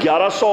1100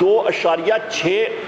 2.6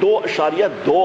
2.2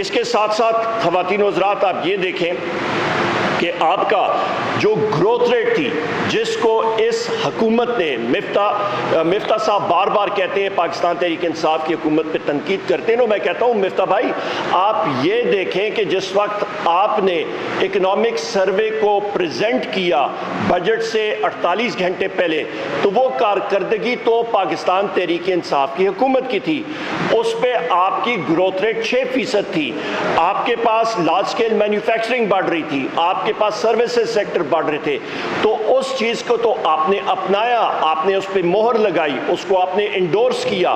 اس کے ساتھ ساتھ خواتین و حضرات آپ یہ دیکھیں کہ آپ کا جو گروتھ ریٹ تھی جس کو اس حکومت نے مفتاح صاحب بار بار کہتے ہیں پاکستان تحریک انصاف کی حکومت پہ تنقید کرتے ہیں، میں کہتا ہوں مفتاح بھائی آپ یہ دیکھیں کہ جس وقت آپ نے اکنامک سروے کو پریزنٹ کیا بجٹ سے 48 گھنٹے پہلے، تو وہ کارکردگی تو پاکستان تحریک انصاف کی حکومت کی تھی، اس پہ آپ کی گروتھ ریٹ 6% تھی، آپ کے پاس لارج اسکیل مینوفیکچرنگ بڑھ رہی تھی، آپ کے پاس سروسز سیکٹر بڑھ رہے تھے، تو اس چیز کو تو آپ نے اپنایا، آپ نے اس پہ مہر لگائی، اس کو آپ نے انڈورس کیا،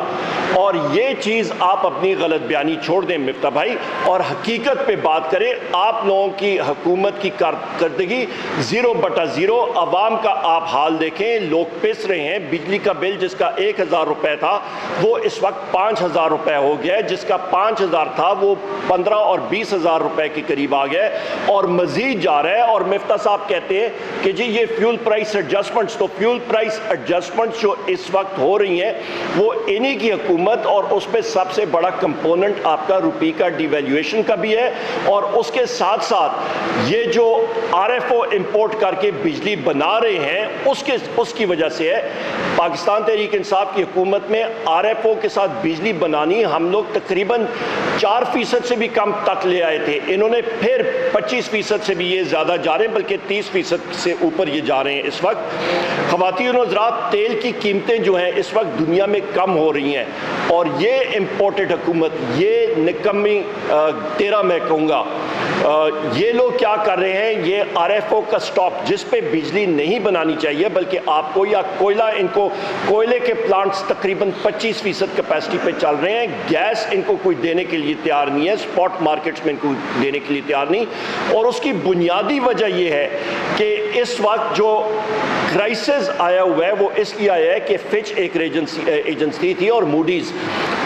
اور یہ چیز آپ اپنی غلط بیانی چھوڑ دیں مفتاح بھائی اور حقیقت پہ بات کریں۔ آپ لوگوں کی حکومت کی کارکردگی 0/0، عوام کا آپ حال دیکھیں، لوگ پس رہے ہیں، بجلی کا بل جس کا 1000 روپے تھا وہ اس وقت 5000 روپے ہو گیا ہے، جس کا 5000 تھا وہ 15 اور 20,000 روپے کے قریب آ گیا ہے اور مزید جا رہا ہے۔ اور مفتاح صاحب کہتے ہیں کہ جی یہ فیول پرائس ایڈجسٹمنٹس، تو فیول پرائس ایڈجسٹمنٹس جو اس وقت ہو رہی ہیں وہ انہی کی حکومت، اور اس میں سب سے بڑا کمپوننٹ آپ کا روپی کا ڈی ویلیویشن کا بھی ہے، اور اس کے ساتھ ساتھ یہ جو آر ایف او امپورٹ کر کے بجلی بنا رہے ہیں اس کی وجہ سے ہے۔ پاکستان تحریک انصاف کی حکومت میں آر ایف او کے ساتھ بجلی بنانی ہم لوگ تقریباً 4% سے بھی کم تک لے آئے تھے، انہوں نے پھر 25% سے بھی یہ زیادہ جا رہے ہیں، بلکہ 30% سے اوپر یہ جا رہے ہیں اس وقت۔ خواتین و حضرات تیل کی قیمتیں جو ہیں اس وقت دنیا میں کم ہو رہی ہیں، اور یہ امپورٹڈ حکومت، یہ نکمی 13 میں کہوں گا، یہ لوگ کیا کر رہے ہیں، یہ آر ایف او کا سٹاک جس پہ بجلی نہیں بنانی چاہیے بلکہ آپ کو یا کوئلہ، ان کو کوئلے کے پلانٹس تقریباً 25% کیپیسٹی پہ چل رہے ہیں، گیس ان کو کوئی دینے کے لیے تیار نہیں ہے، اسپاٹ مارکیٹس میں ان کو دینے کے لیے تیار نہیں، اور اس کی بنیادی وجہ یہ ہے کہ اس وقت جو کرائسس آیا ہوا ہے وہ اس لیے آیا ہے کہ فچ ایک ایجنسی تھی اور موڈیز،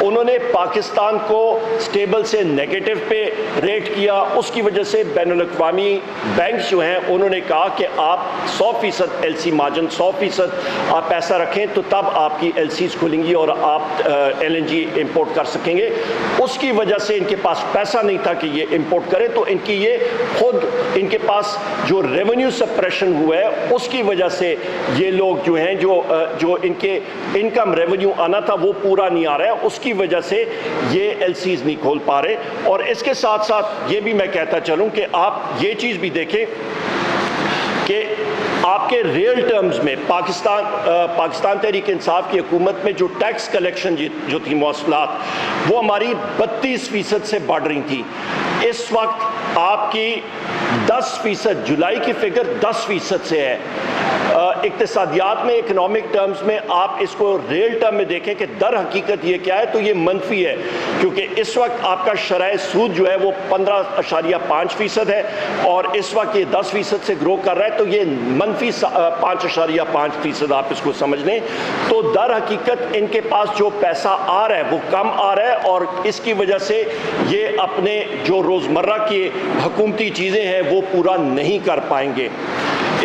انہوں نے پاکستان کو سٹیبل سے نیگیٹو پہ ریٹ کیا، اس کی وجہ سے بین الاقوامی بینکس جو ہیں انہوں نے کہا کہ آپ 100% ایل سی مارجن، 100% آپ پیسہ رکھیں تو تب آپ کی ایل سیز کھلیں گی اور آپ ایل این جی امپورٹ کر سکیں گے۔ اس کی وجہ سے ان کے پاس پیسہ نہیں تھا کہ یہ امپورٹ کریں، تو ان کی یہ خود ان کے پاس جو ریونیو سپریشن ہوا ہے اس کی وجہ سے یہ لوگ جو ہیں جو ان کے انکم ریونیو آنا تھا وہ پورا نہیں آ رہا ہے، اس کی وجہ سے یہ ایل سیز نہیں کھول پا رہے۔ اور اس کے ساتھ ساتھ یہ بھی میں کہتا چلوں کہ آپ یہ چیز بھی دیکھیں کہ آپ کے ریئل ٹرمز میں پاکستان تحریک انصاف کی حکومت میں جو ٹیکس کلیکشن جو تھی مواصلات وہ ہماری 32% سے بڑھ رہی تھی، اس وقت آپ کی 10%، جولائی کی فگر 10% سے ہے۔ اقتصادیات میں، اکنامک ٹرمز میں آپ اس کو ریئل ٹرم میں دیکھیں کہ در حقیقت یہ کیا ہے تو یہ منفی ہے، کیونکہ اس وقت آپ کا شرح سود جو ہے وہ 15.5% ہے اور اس وقت یہ 10% سے گرو کر رہا ہے، تو یہ منفی 5.5% آپ اس کو سمجھ لیں۔ تو در حقیقت ان کے پاس جو پیسہ آ رہا ہے وہ کم آ رہا ہے، اور اس کی وجہ سے یہ اپنے جو روزمرہ کی حکومتی چیزیں ہیں وہ پورا نہیں کر پائیں گے۔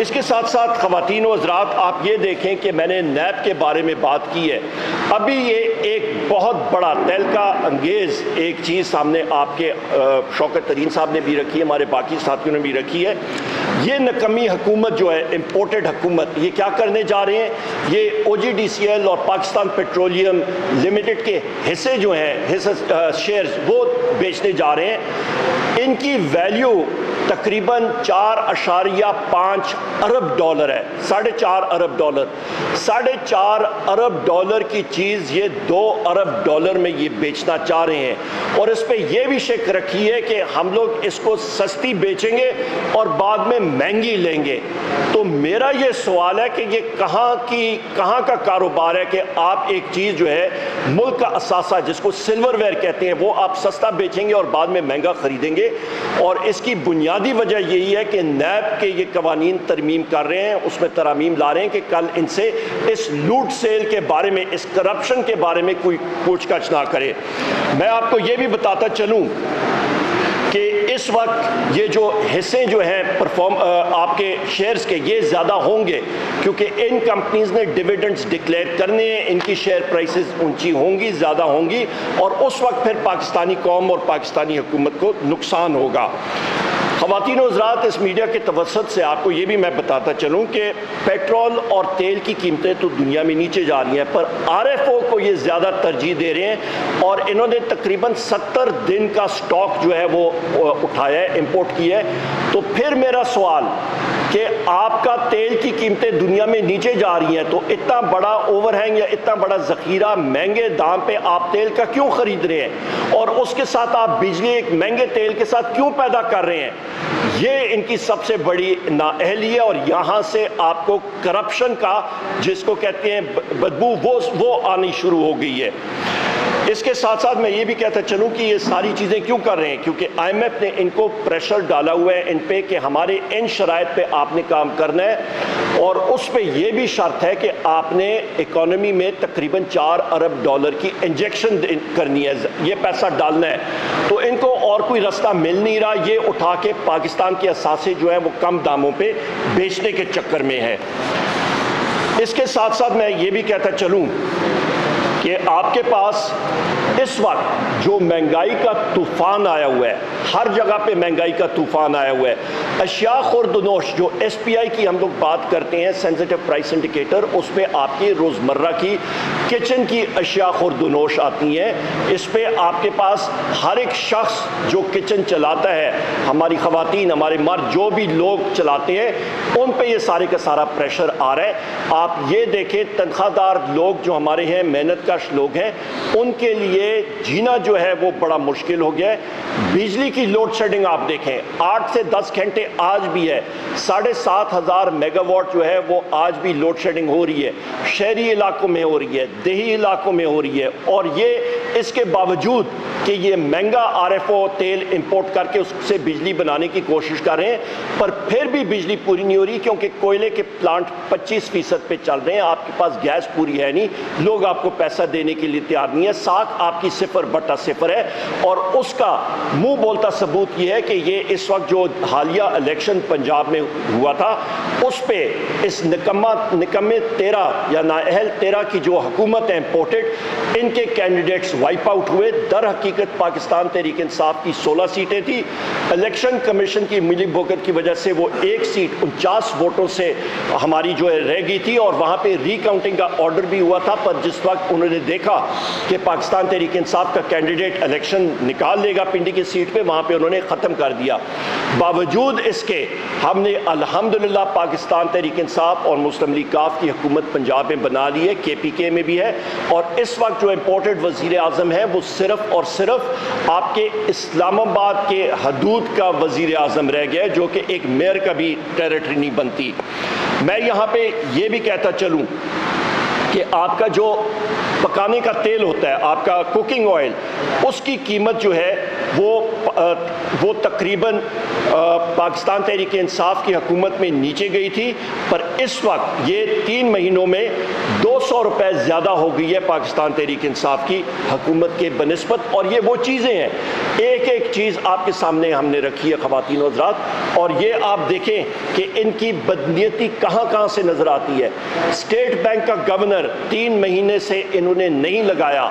اس کے ساتھ ساتھ خواتین و حضرات آپ یہ دیکھیں کہ میں نے نیب کے بارے میں بات کی ہے، ابھی یہ ایک بہت بڑا تہلکہ انگیز ایک چیز سامنے آپ کے شوکت ترین صاحب نے بھی رکھی ہے، ہمارے باقی ساتھیوں نے بھی رکھی ہے۔ یہ نکمی حکومت جو ہے، امپورٹڈ حکومت، یہ کیا کرنے جا رہے ہیں، یہ او جی ڈی سی ایل اور پاکستان پیٹرولیم لمیٹڈ کے حصے جو ہیں، شیئرز وہ بیچنے جا رہے ہیں۔ ان کی ویلیو تقریباً 4.5 ارب ڈالر ہے، $4.5 ارب، $4.5 ارب کی چیز یہ 2 ارب ڈالر میں یہ بیچنا چاہ رہے ہیں، اور اس پہ یہ بھی شک رکھی ہے کہ ہم لوگ اس کو سستی بیچیں گے اور بعد میں مہنگی لیں گے۔ تو میرا یہ سوال ہے کہ یہ کہاں کا کاروبار ہے کہ آپ ایک چیز جو ہے ملک کا اثاثہ جس کو سلور ویئر کہتے ہیں وہ آپ سستا بیچیں گے اور بعد میں مہنگا خریدیں گے، اور اس کی بنیادی وجہ یہی ہے کہ نیب کے یہ قوانین ترمیم کر رہے ہیں، اس میں ترامیم لا رہے ہیں کہ کل ان سے اس لوٹ سیل کے بارے میں، اس کرپشن کے بارے میں کوئی پوچھ گچھ نہ کرے۔ میں آپ کو یہ بھی بتاتا چلوں کہ اس اس وقت یہ جو حصے جو ہیں آپ کے شیئرز کے یہ زیادہ ہوں گے کیونکہ ان کمپنیز نے ڈیویڈنڈز ڈکلیئر کرنے ہیں, ان کی شیئر پرائسز اونچی ہوں گی, زیادہ ہوں گی, اور اس وقت پھر پاکستانی قوم اور پاکستانی حکومت کو نقصان ہوگا. خواتین و حضرات, اس میڈیا کے توسط سے آپ کو یہ بھی میں بتاتا چلوں کہ پیٹرول اور تیل کی قیمتیں تو دنیا میں نیچے جا رہی ہیں, پر RFO کو یہ زیادہ ترجیح دے رہے ہیں اور انہوں نے تقریباً 70 دن کا سٹاک جو ہے وہ اٹھایا ہے, امپورٹ کیا ہے. تو پھر میرا سوال کہ آپ کا تیل کی قیمتیں دنیا میں نیچے جا رہی ہیں تو اتنا بڑا اوور ہینگ یا اتنا بڑا ذخیرہ مہنگے دام پہ آپ تیل کا کیوں خرید رہے ہیں, اور اس کے ساتھ آپ بجلی ایک مہنگے تیل کے ساتھ کیوں پیدا کر رہے ہیں؟ یہ ان کی سب سے بڑی نااہلی ہے, اور یہاں سے آپ کو کرپشن کا جس کو کہتے ہیں بدبو وہ آنی شروع ہو گئی ہے. اس کے ساتھ ساتھ میں یہ بھی کہتا چلوں کہ یہ ساری چیزیں کیوں کر رہے ہیں, کیونکہ IMF نے ان کو پریشر ڈالا ہوا ہے ان پہ کہ ہمارے ان شرائط پہ آپ نے کام کرنا ہے, اور اس پہ یہ بھی شرط ہے کہ آپ نے اکانومی میں تقریباً $4 ارب کی انجیکشن کرنی ہے, یہ پیسہ ڈالنا ہے. تو ان کو اور کوئی راستہ مل نہیں رہا, یہ اٹھا کے پاکستان کے اثاثے جو ہیں وہ کم داموں پہ بیچنے کے چکر میں ہے. اس کے ساتھ ساتھ میں یہ بھی کہتا چلوں کہ آپ کے پاس اس وقت جو مہنگائی کا طوفان آیا ہوا ہے, ہر جگہ پہ مہنگائی کا طوفان آیا ہوا ہے. اشیاء خوردنوش جو SPI کی ہم لوگ بات کرتے ہیں, سینسٹیو پرائس انڈیکیٹر, اس پہ آپ کی روزمرہ کی کچن کی اشیاء خوردنوش آتی ہیں. اس پہ آپ کے پاس ہر ایک شخص جو کچن چلاتا ہے, ہماری خواتین, ہمارے مرد, جو بھی لوگ چلاتے ہیں, ان پہ یہ سارے کا سارا پریشر آ رہا ہے. آپ یہ دیکھیں تنخواہ دار لوگ جو ہمارے ہیں, محنت کش لوگ ہیں, ان کے لیے جینا جو ہے وہ بڑا مشکل ہو گیا ہے. بجلی کی لوڈ شیڈنگ آپ دیکھیں, 8 سے 10 گھنٹے آج بھی ہے, 7,500 میگا واٹ جو ہے وہ آج بھی لوڈ شیڈنگ ہو رہی ہے. شہری علاقوں میں ہو رہی ہے, دیہی علاقوں میں ہو رہی ہے, اور یہ اس کے باوجود کہ یہ مہنگا RFO تیل امپورٹ کر کے اس سے بجلی بنانے کی کوشش کر رہے ہیں, پر پھر بھی بجلی پوری نہیں ہو رہی کیونکہ کوئلے کے پلانٹ 25% پہ چل رہے ہیں. آپ کے پاس گیس پوری ہے نہیں, لوگ آپ کو پیسہ دینے کے لیے تیار نہیں ہے. ساکھ آپ کی 0/0 ہے, اور اس کا منہ بولتا ثبوت یہ ہے کہ یہ اس وقت جو حالیہ الیکشن پنجاب میں ہوا تھا, اس پہ اس نکمے 13 یا نااہل 13 کی جو حکومت ہے امپورٹڈ, ان کے کینڈیڈیٹس وائپ آؤٹ ہوئے. در حقیقت پاکستان تحریک انصاف کی 16 سیٹیں تھیں. الیکشن کمیشن کی ملی بھگت کی وجہ سے وہ ایک سیٹ 49 ووٹوں سے ہماری جو ہے رہ گئی تھی, اور وہاں پہ ری کاؤنٹنگ کا آرڈر بھی ہوا تھا. پر جس وقت انہوں نے دیکھا کہ پاکستان تحریک انصاف کا کینڈیڈیٹ الیکشن نکال لے گا پنڈی کی سیٹ پہ, وہاں پہ انہوں نے ختم کر دیا. باوجود اس کے ہم نے الحمدللہ پاکستان تحریک انصاف اور مسلم لیگ کاف کی حکومت پنجاب میں بنا لی ہے, KPK میں بھی ہے, اور اس وقت جو امپورٹڈ وزیر اعظم ہے وہ صرف اور صرف آپ کے اسلام آباد کے حدود کا وزیر اعظم رہ گیا ہے, جو کہ ایک میئر کا بھی ٹیریٹری نہیں بنتی. میں یہاں پہ یہ بھی کہتا چلوں کہ آپ کا جو پکانے کا تیل ہوتا ہے, آپ کا کوکنگ آئل, اس کی قیمت جو ہے وہ تقریباً پاکستان تحریک انصاف کی حکومت میں نیچے گئی تھی, پر اس وقت یہ 3 مہینوں میں 200 روپے زیادہ ہو گئی ہے پاکستان تحریک انصاف کی حکومت کے بنسبت. اور یہ وہ چیزیں ہیں, ایک ایک چیز آپ کے سامنے ہم نے رکھی ہے خواتین و حضرات, اور یہ آپ دیکھیں کہ ان کی بدنیتی کہاں کہاں سے نظر آتی ہے. اسٹیٹ بینک کا گورنر 3 مہینے سے انہوں نے نہیں لگایا.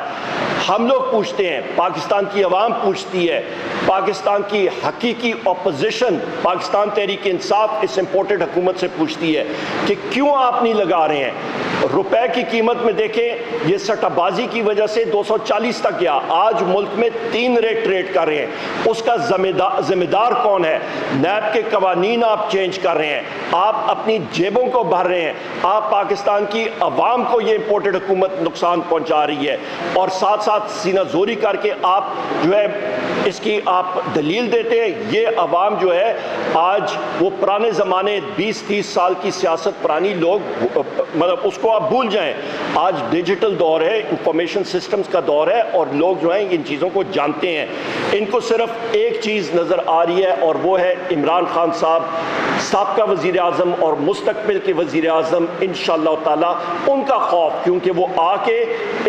ہم لوگ پوچھتے ہیں, پاکستان کی عوام پوچھتی ہے, پاکستان کی حقیقی اپوزیشن پاکستان تحریک انصاف اس امپورٹڈ حکومت سے پوچھتی ہے کہ کیوں آپ نہیں لگا رہے ہیں. روپے کی قیمت میں دیکھیں, یہ سٹہ بازی کی وجہ سے 240 تک گیا. آج ملک میں 3 ریٹ ٹریڈ کر رہے ہیں. اس کا ذمہ دار کون ہے؟ نیب کے قوانین آپ چینج کر رہے ہیں, آپ اپنی جیبوں کو بھر رہے ہیں, آپ پاکستان کی عوام کو یہ امپورٹڈ حکومت نقصان پہنچا رہی ہے, اور ساتھ ساتھ سینہ زوری کر کے آپ جو ہے اس کی آپ دلیل دیتے ہیں. یہ عوام جو ہے آج وہ پرانے زمانے 20-30 سال کی سیاست پرانی لوگ مطلب اس کو آپ بھول جائیں. آج ڈیجیٹل دور ہے, انفارمیشن سسٹمز کا دور ہے, اور لوگ جو ہیں ان چیزوں کو جانتے ہیں. ان کو صرف ایک چیز نظر آ رہی ہے, اور وہ ہے عمران خان صاحب سابقہ وزیر اعظم اور مستقبل کے وزیر اعظم انشاءاللہ تعالی, ان کا خوف, کیونکہ وہ آ کے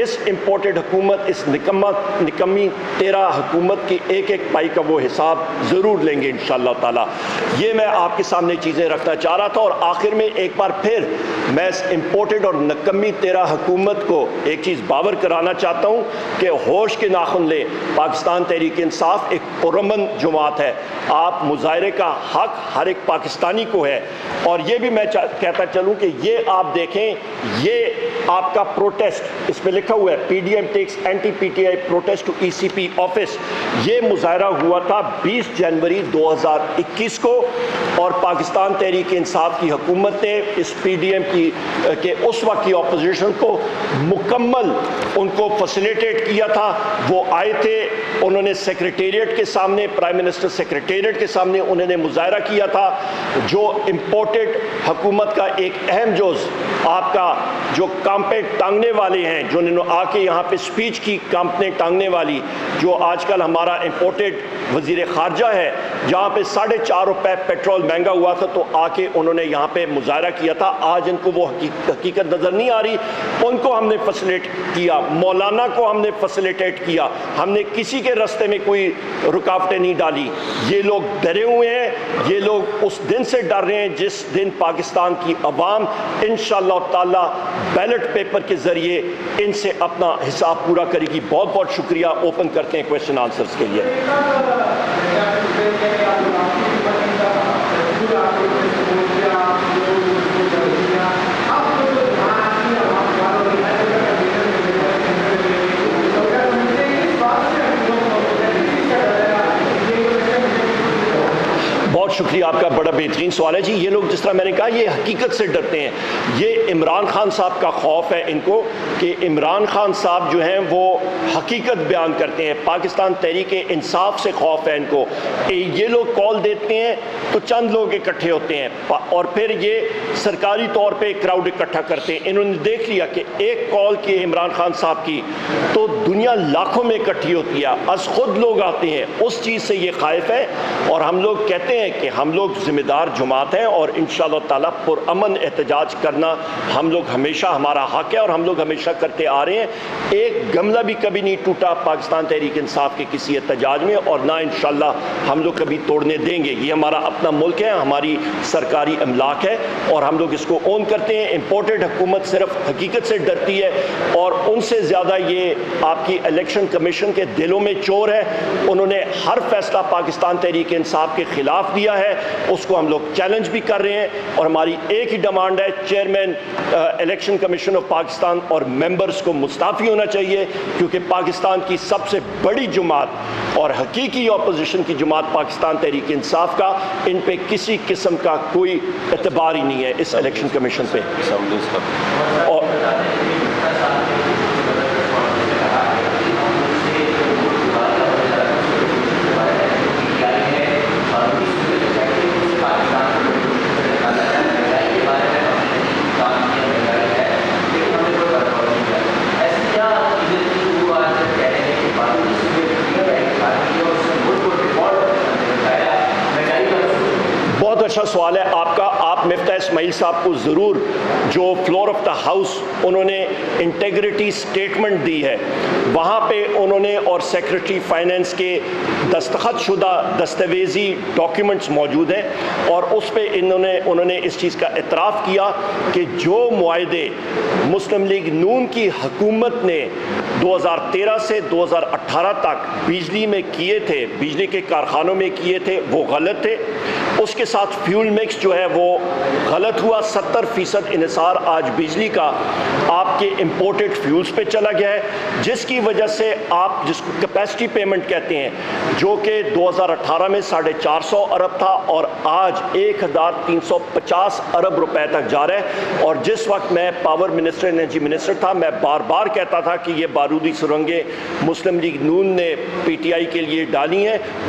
اس امپورٹڈ حکومت اس نکمی تیرا حکومت کی ایک ایک پائی کا وہ حساب ضرور لیں گے انشاءاللہ تعالی۔ یہ میں آپ کے سامنے چیزیں رکھنا چاہ رہا تھا، اور آخر میں ایک بار پھر میں اس امپورٹڈ اور نکمی تیرا حکومت کو ایک چیز باور کرانا چاہتا ہوں کہ ہوش کے ناخن لے۔ پاکستان تحریک انصاف ایک پرامن جماعت ہے، آپ مظاہرے کا حق ہر ایک پاکستانی کو ہے، اور یہ بھی میں کہتا چلوں کہ یہ آپ دیکھیں، یہ آپ کا پروٹیسٹ، اس میں لکھا ہوا ہے P D M takes anti P T I protest to E C P office, یہ مظاہرہ ہوا تھا 20 جنوری 2021 کو، اور پاکستان تحریک انصاف کی حکومت نے اس پی ڈی ایم کے اس وقت کی اپوزیشن کو مکمل ان کو فیسیلیٹیٹ کیا تھا۔ وہ آئے تھے، انہوں نے سیکریٹریٹ کے سامنے، پرائم منسٹر سیکریٹریٹ کے سامنے انہوں نے مظاہرہ کیا تھا۔ جو امپورٹڈ حکومت کا ایک اہم جز آپ کا جو کامپیں ٹانگنے والے ہیں، جو انہوں نے آ کے یہاں پہ سپیچ کی کامپیں ٹانگنے والی، جو آج کل ہمارا امپورٹڈ وزیر خارجہ ہے، جہاں پہ 4.5 روپے پیٹرول مہنگا ہوا تھا تو آ کے انہوں نے یہاں پہ مظاہرہ کیا تھا۔ آج ان کو وہ حقیقت نظر نہیں آ رہی، ان کو ہم نے فیسیلیٹ کیا، مولانا کو ہم نے فیسیلیٹیٹ کیا، ہم نے کسی کے راستے میں کوئی رکاوٹیں نہیں ڈالی۔ یہ لوگ ڈرے ہوئے ہیں، یہ لوگ اس دن سے ڈر رہے ہیں جس دن پاکستان کی عوام انشاءاللہ تعالی بیلٹ پیپر کے ذریعے ان سے اپنا حساب پورا کرے گی۔ بہت بہت شکریہ، اوپن کرتے ہیں کویسچن آنسرز کے لیے۔ بہت شکریہ، آپ کا بڑا بہترین سوال ہے جی۔ یہ لوگ جس طرح میں نے کہا یہ حقیقت سے ڈرتے ہیں، یہ عمران خان صاحب کا خوف ہے ان کو کہ عمران خان صاحب جو ہیں وہ حقیقت بیان کرتے ہیں، پاکستان تحریک انصاف سے خوف ہے ان کو۔ یہ لوگ کال دیتے ہیں تو چند لوگ اکٹھے ہوتے ہیں اور پھر یہ سرکاری طور پہ کراؤڈ اکٹھا کرتے ہیں۔ انہوں نے دیکھ لیا کہ ایک کال کی عمران خان صاحب کی تو دنیا لاکھوں میں اکٹھی ہوتی ہے، از خود لوگ آتے ہیں، اس چیز سے یہ خائف ہے۔ اور ہم لوگ کہتے ہیں کہ ہم لوگ ذمہ دار جماعت ہیں، اور انشاءاللہ تعالیٰ پرامن احتجاج کرنا ہم لوگ ہمیشہ ہمارا حق ہے اور ہم لوگ ہمیشہ کرتے آ رہے ہیں۔ ایک گملہ بھی کبھی نہیں ٹوٹا پاکستان تحریک انصاف کے کسی احتجاج میں، اور نہ انشاءاللہ ہم لوگ کبھی توڑنے دیں گے۔ یہ ہمارا اپنا ملک ہے، ہماری سرکاری املاک ہے، اور ہم لوگ اس کو اون کرتے ہیں۔ امپورٹڈ حکومت صرف حقیقت سے ڈرتی ہے، اور ان سے زیادہ یہ آپ کی الیکشن کمیشن کے دلوں میں چور ہے۔ انہوں نے ہر فیصلہ پاکستان تحریک انصاف کے خلاف دیا ہے، اس کو ہم لوگ چیلنج بھی کر رہے ہیں، اور ہماری ایک ہی ڈیمانڈ ہے، chairman election commission of Pakistan اور ممبرز کو مستعفی ہونا چاہیے، کیونکہ پاکستان کی سب سے بڑی جماعت اور حقیقی اپوزیشن کی جماعت پاکستان تحریک انصاف کا، ان پہ کسی قسم کا کوئی اعتبار ہی نہیں ہے اس الیکشن کمیشن پہ۔ اور اچھا سوال ہے آپ کا۔ آپ مفتاح اسماعیل صاحب کو ضرور، جو فلور آف دا ہاؤس انہوں نے انٹیگریٹی سٹیٹمنٹ دی ہے، وہاں پہ انہوں نے اور سیکرٹری فائنینس کے دستخط شدہ دستاویزی ڈاکیومنٹس موجود ہیں، اور اس پہ انہوں نے اس چیز کا اعتراف کیا کہ جو معاہدے مسلم لیگ نون کی حکومت نے 2013 سے 2018 تک بجلی میں کیے تھے، بجلی کے کارخانوں میں کیے تھے، وہ غلط تھے۔ اس کے ساتھ فیول مکس جو ہے وہ غلط ہوا، 70% انحصار آج بجلی کا آپ کے امپورٹڈ فیولز پہ چلا گیا ہے، جس کی وجہ سے آپ جس کو کیپیسٹی پیمنٹ کہتے ہیں، جو کہ 2018 میں 450 ارب تھا اور آج 1350 ارب روپے تک جا رہا ہے۔ اور جس وقت میں پاور منسٹر انرجی منسٹر تھا، میں بار بار کہتا تھا کہ یہ بارودی سرنگیں مسلم لیگ نون نے پی ٹی آئی کے لیے ڈالی ہیں۔